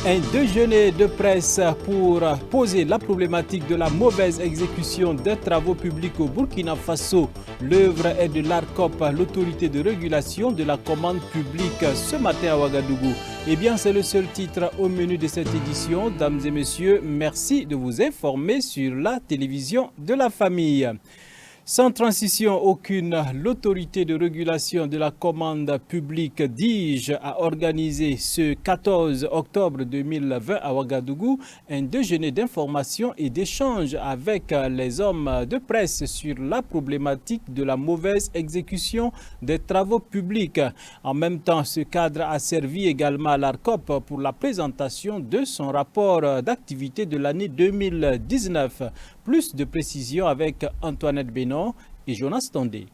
Un déjeuner de presse pour poser la problématique de la mauvaise exécution des travaux publics au Burkina Faso. L'œuvre est de l'ARCOP, l'autorité de régulation de la commande publique, ce matin à Ouagadougou. Eh bien, c'est le seul titre au menu de cette édition. Dames et messieurs, merci de vous informer sur la télévision de la famille. Sans transition aucune, l'autorité de régulation de la commande publique DIGE a organisé ce 14 octobre 2020 à Ouagadougou un déjeuner d'information et d'échange avec les hommes de presse sur la problématique de la mauvaise exécution des travaux publics. En même temps, ce cadre a servi également à l'ARCOP pour la présentation de son rapport d'activité de l'année 2019. Plus de précisions avec Antoinette Bénon et Jonas Tondé.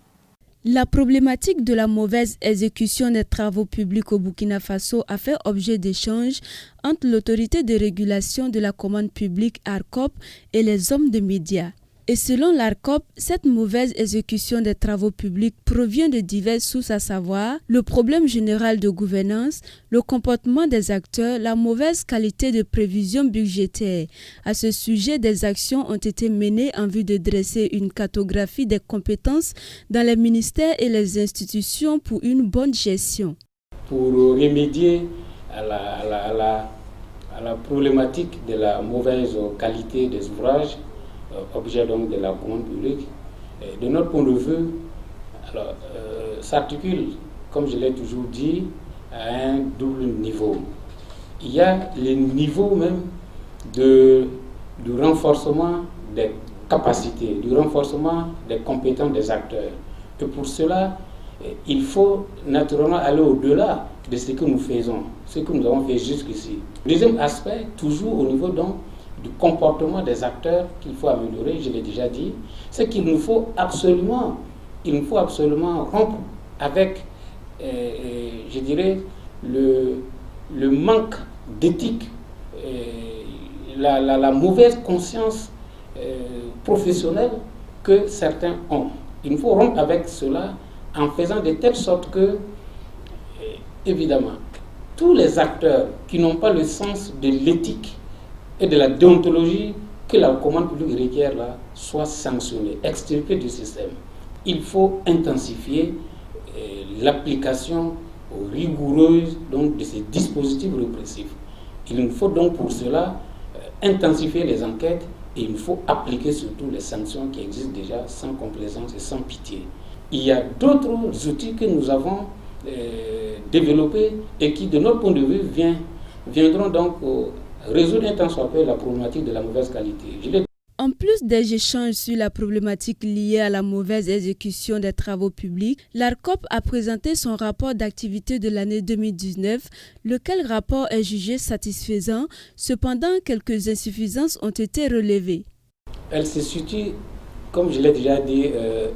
La problématique de la mauvaise exécution des travaux publics au Burkina Faso a fait objet d'échanges entre l'autorité de régulation de la commande publique ARCOP et les hommes de médias. Et selon l'ARCOP, cette mauvaise exécution des travaux publics provient de diverses sources, à savoir le problème général de gouvernance, le comportement des acteurs, la mauvaise qualité de prévision budgétaire. À ce sujet, des actions ont été menées en vue de dresser une cartographie des compétences dans les ministères et les institutions pour une bonne gestion. Pour remédier à la problématique de la mauvaise qualité des ouvrages, objet donc de la commande publique, de notre point de vue, s'articule, comme je l'ai toujours dit, à un double niveau. Il y a le niveau même du renforcement des capacités, du renforcement des compétences des acteurs. Et pour cela, il faut naturellement aller au-delà de ce que nous faisons, ce que nous avons fait jusqu'ici. Deuxième aspect, toujours au niveau donc du comportement des acteurs qu'il faut améliorer, je l'ai déjà dit, c'est qu'il nous faut absolument rompre avec, je dirais, le manque d'éthique, la mauvaise conscience professionnelle que certains ont. Il nous faut rompre avec cela en faisant de telle sorte que, évidemment, tous les acteurs qui n'ont pas le sens de l'éthique et de la déontologie que la commande publique requiert là, soit sanctionnée, extirpée du système. Il faut intensifier l'application rigoureuse donc, de ces dispositifs répressifs. Il nous faut donc pour cela intensifier les enquêtes et il faut appliquer surtout les sanctions qui existent déjà sans complaisance et sans pitié. Il y a d'autres outils que nous avons développés et qui, de notre point de vue, viendront donc résoudre un tant soit peu la problématique de la mauvaise qualité. En plus des échanges sur la problématique liée à la mauvaise exécution des travaux publics, l'ARCOP a présenté son rapport d'activité de l'année 2019, lequel rapport est jugé satisfaisant. Cependant, quelques insuffisances ont été relevées. Elle se situe, comme je l'ai déjà dit,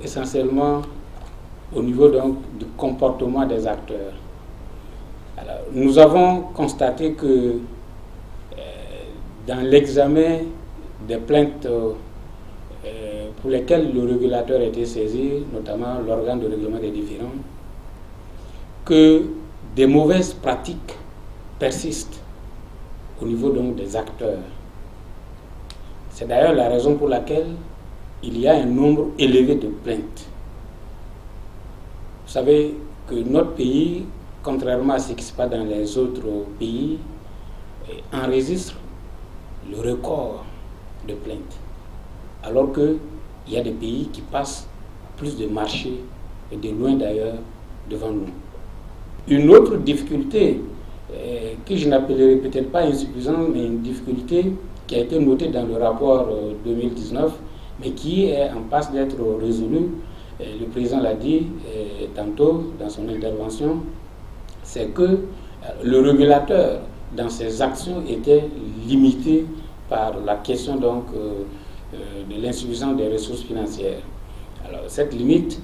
essentiellement au niveau donc, du comportement des acteurs. Alors, nous avons constaté que dans l'examen des plaintes pour lesquelles le régulateur a été saisi, notamment l'organe de règlement des différends, que des mauvaises pratiques persistent au niveau donc des acteurs. C'est d'ailleurs la raison pour laquelle il y a un nombre élevé de plaintes. Vous savez que notre pays, contrairement à ce qui se passe dans les autres pays, enregistre le record de plaintes, alors qu'il y a des pays qui passent plus de marchés et de loin d'ailleurs devant nous. Une autre difficulté que je n'appellerai peut-être pas insuffisante, mais une difficulté qui a été notée dans le rapport 2019, mais qui est en passe d'être résolue, le président l'a dit tantôt dans son intervention, c'est que le régulateur dans ses actions était limité par la question donc, de l'insuffisance des ressources financières. Alors cette limite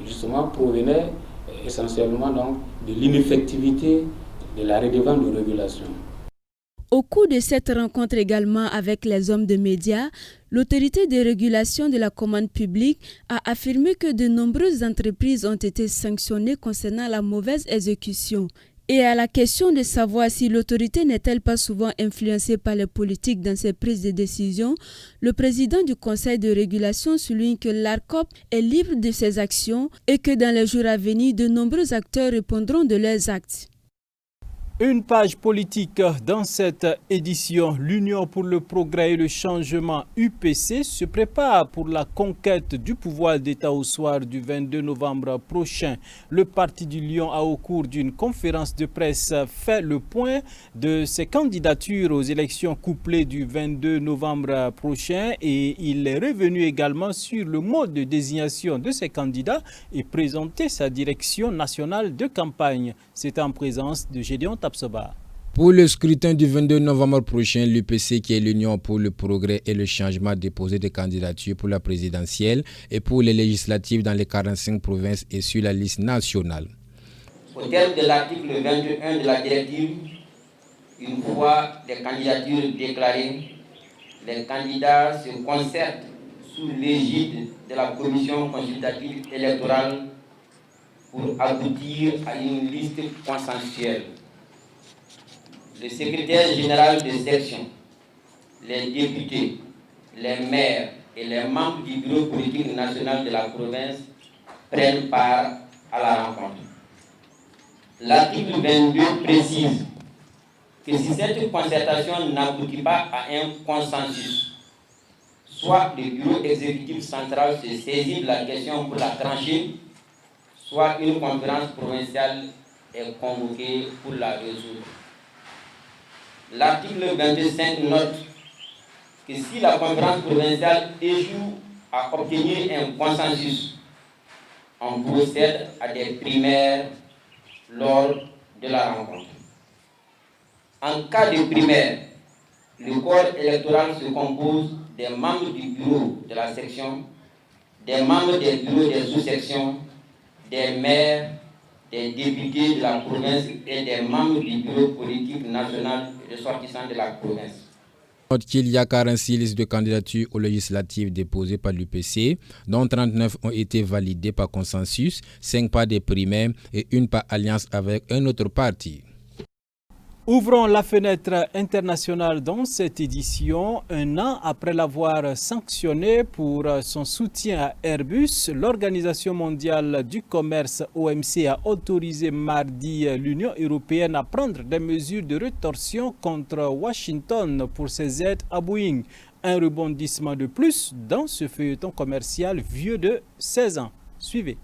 justement provenait essentiellement donc, de l'ineffectivité de la redevance de régulation. Au cours de cette rencontre également avec les hommes de médias, l'autorité de régulation de la commande publique a affirmé que de nombreuses entreprises ont été sanctionnées concernant la mauvaise exécution. Et à la question de savoir si l'autorité n'est-elle pas souvent influencée par les politiques dans ses prises de décision, le président du Conseil de régulation souligne que l'ARCOP est libre de ses actions et que dans les jours à venir, de nombreux acteurs répondront de leurs actes. Une page politique dans cette édition. L'Union pour le progrès et le changement UPC se prépare pour la conquête du pouvoir d'État au soir du 22 novembre prochain. Le Parti du Lion a au cours d'une conférence de presse fait le point de ses candidatures aux élections couplées du 22 novembre prochain et il est revenu également sur le mode de désignation de ses candidats et présenté sa direction nationale de campagne. C'est en présence de Gédéon Tapsoba. Pour le scrutin du 22 novembre prochain, l'UPC, qui est l'Union pour le progrès et le changement, a déposé des candidatures pour la présidentielle et pour les législatives dans les 45 provinces et sur la liste nationale. Au terme de l'article 21 de la directive, une fois les candidatures déclarées, les candidats se concertent sous l'égide de la commission consultative électorale pour aboutir à une liste consensuelle. Le secrétaire général de section, les députés, les maires et les membres du bureau politique national de la province prennent part à la rencontre. L'article 22 précise que si cette concertation n'aboutit pas à un consensus, soit le bureau exécutif central se saisit de la question pour la trancher, soit une conférence provinciale est convoquée pour la résoudre. L'article 25 note que si la conférence provinciale échoue à obtenir un consensus, on procède à des primaires lors de la rencontre. En cas de primaire, le corps électoral se compose des membres du bureau de la section, des membres des bureaux des sous-sections, des maires, des députés de la province et des membres du bureau politique national et ressortissants de la province. Note qu'il y a 46 listes de candidatures aux législatives déposées par l'UPC, dont 39 ont été validées par consensus, 5 par des primaires et une par alliance avec un autre parti. Ouvrons la fenêtre internationale dans cette édition. Un an après l'avoir sanctionné pour son soutien à Airbus, l'Organisation mondiale du commerce OMC a autorisé mardi l'Union européenne à prendre des mesures de rétorsion contre Washington pour ses aides à Boeing. Un rebondissement de plus dans ce feuilleton commercial vieux de 16 ans. Suivez.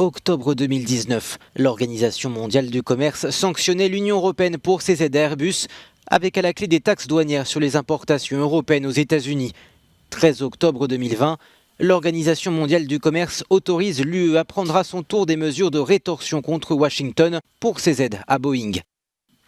Octobre 2019, l'Organisation mondiale du commerce sanctionnait l'Union européenne pour ses aides à Airbus, avec à la clé des taxes douanières sur les importations européennes aux États-Unis. 13 octobre 2020, l'Organisation mondiale du commerce autorise l'UE à prendre à son tour des mesures de rétorsion contre Washington pour ses aides à Boeing.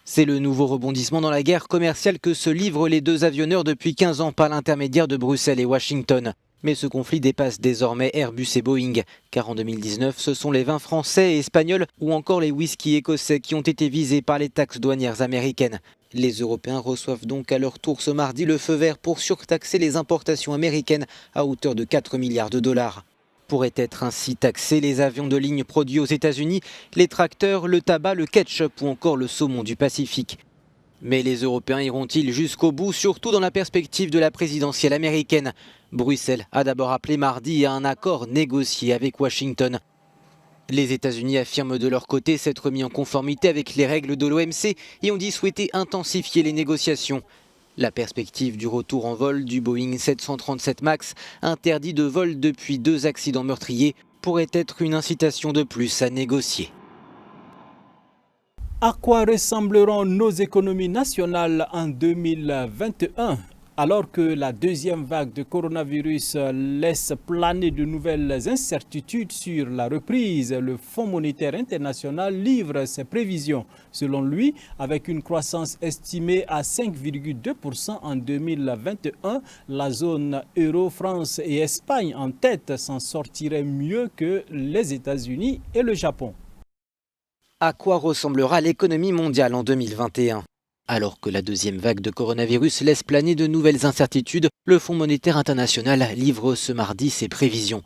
C'est le nouveau rebondissement dans la guerre commerciale que se livrent les deux avionneurs depuis 15 ans par l'intermédiaire de Bruxelles et Washington. Mais ce conflit dépasse désormais Airbus et Boeing, car en 2019, ce sont les vins français et espagnols ou encore les whiskies écossais qui ont été visés par les taxes douanières américaines. Les Européens reçoivent donc à leur tour ce mardi le feu vert pour surtaxer les importations américaines à hauteur de 4 milliards de dollars. Pourraient être ainsi taxés les avions de ligne produits aux États-Unis, les tracteurs, le tabac, le ketchup ou encore le saumon du Pacifique. Mais les Européens iront-ils jusqu'au bout, surtout dans la perspective de la présidentielle américaine ? Bruxelles a d'abord appelé mardi à un accord négocié avec Washington. Les États-Unis affirment de leur côté s'être mis en conformité avec les règles de l'OMC et ont dit souhaiter intensifier les négociations. La perspective du retour en vol du Boeing 737 MAX, interdit de vol depuis 2 accidents meurtriers, pourrait être une incitation de plus à négocier. À quoi ressembleront nos économies nationales en 2021 ? Alors que la deuxième vague de coronavirus laisse planer de nouvelles incertitudes sur la reprise, le Fonds monétaire international livre ses prévisions. Selon lui, avec une croissance estimée à 5,2% en 2021, la zone euro, France et Espagne en tête s'en sortiraient mieux que les États-Unis et le Japon. À quoi ressemblera l'économie mondiale en 2021 ? Alors que la deuxième vague de coronavirus laisse planer de nouvelles incertitudes, le Fonds monétaire international livre ce mardi ses prévisions.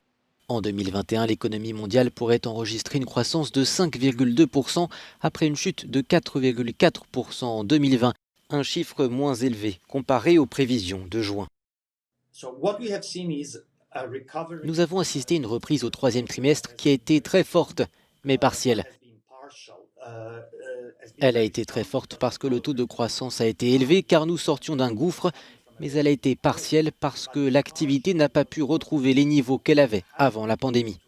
En 2021, l'économie mondiale pourrait enregistrer une croissance de 5,2% après une chute de 4,4% en 2020, un chiffre moins élevé comparé aux prévisions de juin. Nous avons assisté à une reprise au troisième trimestre qui a été très forte, mais partielle. Elle a été très forte parce que le taux de croissance a été élevé car nous sortions d'un gouffre, mais elle a été partielle parce que l'activité n'a pas pu retrouver les niveaux qu'elle avait avant la pandémie.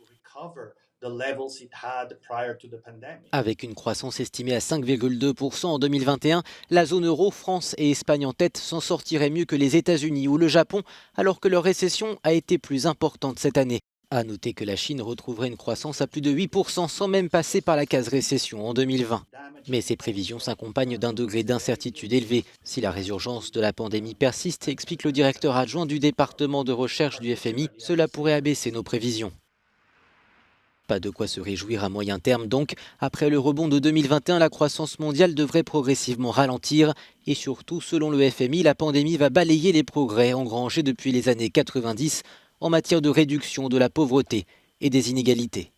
Avec une croissance estimée à 5,2% en 2021, la zone euro, France et Espagne en tête, s'en sortiraient mieux que les États-Unis ou le Japon, alors que leur récession a été plus importante cette année. À noter que la Chine retrouverait une croissance à plus de 8% sans même passer par la case récession en 2020. Mais ces prévisions s'accompagnent d'un degré d'incertitude élevé. Si la résurgence de la pandémie persiste, explique le directeur adjoint du département de recherche du FMI, cela pourrait abaisser nos prévisions. Pas de quoi se réjouir à moyen terme donc. Après le rebond de 2021, la croissance mondiale devrait progressivement ralentir. Et surtout, selon le FMI, la pandémie va balayer les progrès engrangés depuis les années 90 en matière de réduction de la pauvreté et des inégalités.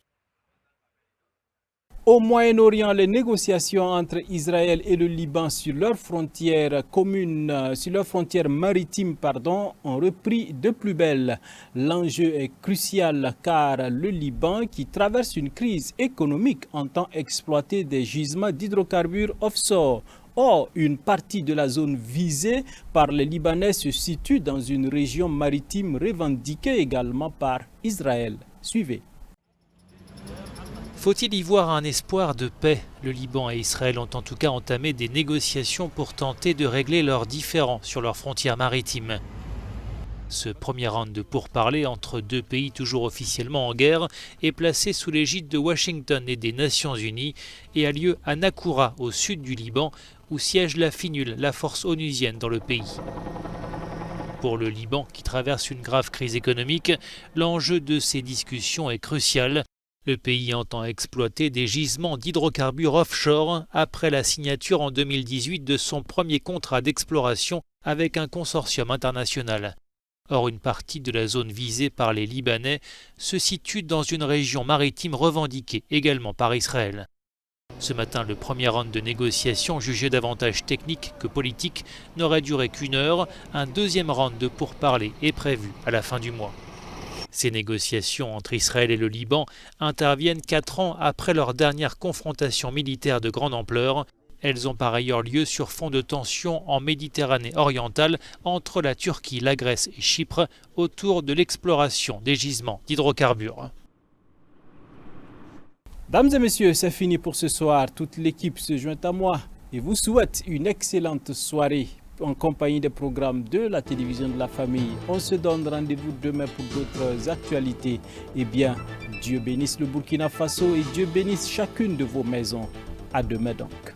Au Moyen-Orient, les négociations entre Israël et le Liban sur leurs frontières communes, sur leurs frontières maritimes, ont repris de plus belle. L'enjeu est crucial car le Liban, qui traverse une crise économique, entend exploiter des gisements d'hydrocarbures offshore. Or, une partie de la zone visée par les Libanais se situe dans une région maritime revendiquée également par Israël. Suivez. Faut-il y voir un espoir de paix? Le Liban et Israël ont en tout cas entamé des négociations pour tenter de régler leurs différends sur leurs frontières maritimes. Ce premier round de pourparlers entre deux pays toujours officiellement en guerre est placé sous l'égide de Washington et des Nations Unies et a lieu à Nakoura, au sud du Liban, où siège la FINUL, la force onusienne dans le pays. Pour le Liban, qui traverse une grave crise économique, l'enjeu de ces discussions est crucial. Le pays entend exploiter des gisements d'hydrocarbures offshore après la signature en 2018 de son premier contrat d'exploration avec un consortium international. Or, une partie de la zone visée par les Libanais se situe dans une région maritime revendiquée également par Israël. Ce matin, le premier round de négociations, jugé davantage technique que politique, n'aurait duré qu'1 heure. Un deuxième round de pourparlers est prévu à la fin du mois. Ces négociations entre Israël et le Liban interviennent 4 ans après leur dernière confrontation militaire de grande ampleur. Elles ont par ailleurs lieu sur fond de tensions en Méditerranée orientale entre la Turquie, la Grèce et Chypre autour de l'exploration des gisements d'hydrocarbures. Dames et messieurs, c'est fini pour ce soir. Toute l'équipe se joint à moi et vous souhaite une excellente soirée en compagnie des programmes de la télévision de la famille. On se donne rendez-vous demain pour d'autres actualités. Eh bien, Dieu bénisse le Burkina Faso et Dieu bénisse chacune de vos maisons. À demain donc.